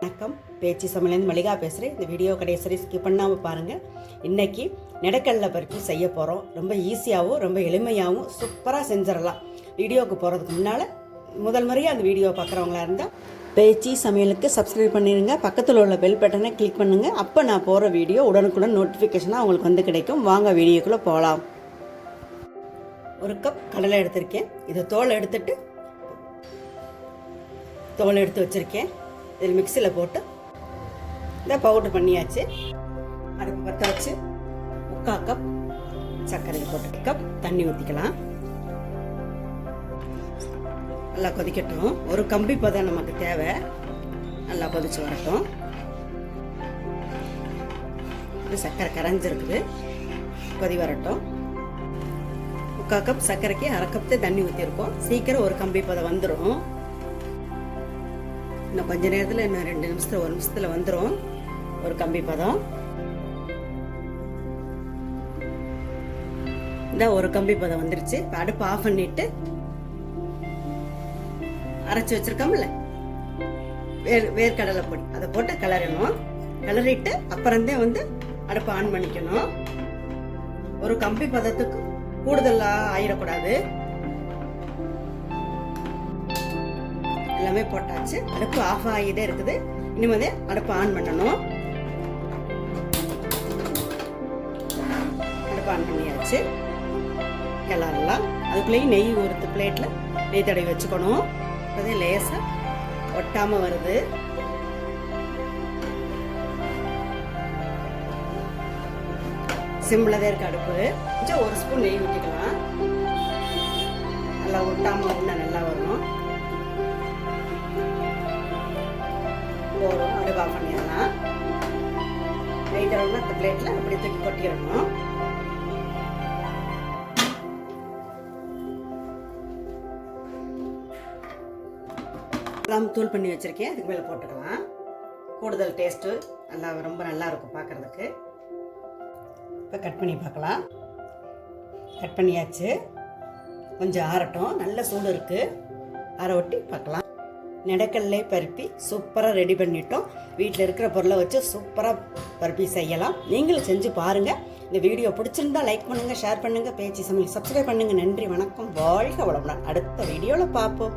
வணக்கம். பேச்சு சமையலேருந்து மளிகா பேசுகிறேன். இந்த வீடியோ கடைசி ஸ்கிப் பண்ணாமல் பாருங்கள். இன்றைக்கி நெடக்கடலை பருப்பு செய்ய போகிறோம். ரொம்ப ஈஸியாகவும் ரொம்ப எளிமையாகவும் சூப்பராக செஞ்சிடலாம். வீடியோவுக்கு போகிறதுக்கு முன்னால் முதல் முறையாக அந்த வீடியோ பார்க்குறவங்களா இருந்தால் பேச்சு சமையலுக்கு சப்ஸ்கிரைப் பண்ணிடுங்க. பக்கத்தில் உள்ள பெல் பட்டனை கிளிக் பண்ணுங்கள். அப்போ நான் போகிற வீடியோ உடனுக்குடன் நோட்டிஃபிகேஷனாக உங்களுக்கு வந்து கிடைக்கும். வாங்க வீடியோக்குள்ளே போகலாம். ஒரு கப் கடலை எடுத்திருக்கேன். இதை தோல் எடுத்துட்டு தோல் எடுத்து வச்சுருக்கேன். இதில் மிக்சியில் போட்டு இதை பவுடர் பண்ணியாச்சு. அடுப்பு பற்ற வச்சு 3/4 கப் சர்க்கரையை போட்டு கப் தண்ணி ஊற்றிக்கலாம். நல்லா கொதிக்கட்டும். ஒரு கம்பி பதம் நமக்கு தேவை. நல்லா கொதிச்சு வரட்டும். சர்க்கரை கரைஞ்சிருக்குது. கொதி வரட்டும். 3/4 கப் சர்க்கரைக்கு 1/2 கப் தண்ணி ஊற்றிருக்கோம். சீக்கிரம் ஒரு கம்பி பதம் வந்துடும். இன்னும் கொஞ்ச நேரத்தில், இன்னும் 2 நிமிஷத்தில் 1 நிமிஷத்தில் வந்துடும் ஒரு கம்பி பதம். இந்த ஒரு கம்பி பதம் வந்துருச்சு. இப்போ அடுப்பு ஆஃப் பண்ணிட்டு அரைச்சி வச்சிருக்கோம்ல வேர்க்கடலை பொடி அதை போட்டு கிளறணும். கிளறிட்டு அப்புறம்தான் அடுப்பு ஆன் பண்ணிக்கணும். ஒரு கம்பி பதத்துக்கு கூடுதலாக ஆயிடக்கூடாது. எல்லாமே போட்டாச்சு. அடுப்பு ஆஃப் ஆகிட்டே இருக்குது. இனிமே அடுப்பு ஆன் பண்ணணும். அடுப்பு ஆன் பண்ணியாச்சு. கிளறலாம். அதுக்குள்ளேயும் நெய் ஒரு பிளேட்டில் நெய் தடவி வச்சுக்கணும். அதே லேசாக ஒட்டாமல் வருது. சிம்மில் தான் இருக்கு அடுப்பு. கொஞ்சம் 1 ஸ்பூன் நெய் ஊற்றிக்கலாம். நல்லா ஒட்டாமல் இன்னும் நல்லா வரும். போதும். அடுப்பு ஆஃப் பண்ணிடலாம். நெய் தடவை அந்த பிளேட்டில் அப்படி தூக்கி கொட்டிடணும். தூள் பண்ணி வச்சிருக்கேன். அதுக்கு மேலே போட்டுக்கலாம். கூடுதல் டேஸ்ட்டு ரொம்ப நல்லா இருக்கும் பார்க்குறதுக்கு. இப்போ கட் பண்ணி பார்க்கலாம். கட் பண்ணியாச்சு. கொஞ்சம் ஆறட்டும். நல்ல சூடு இருக்குது. ஆற ஒட்டி பார்க்கலாம். நெடக்கடலை பருப்பி சூப்பராக ரெடி பண்ணிட்டோம். வீட்டில் இருக்கிற பொருளை வச்சு சூப்பராக பருப்பி செய்யலாம். நீங்களும் செஞ்சு பாருங்கள். இந்த வீடியோ பிடிச்சிருந்தா லைக் பண்ணுங்கள், ஷேர் பண்ணுங்கள், பேச்சு சமையல் சப்ஸ்கிரைப் பண்ணுங்கள். நன்றி, வணக்கம், வாழ்க வளமுடன். அடுத்த வீடியோவில் பார்ப்போம்.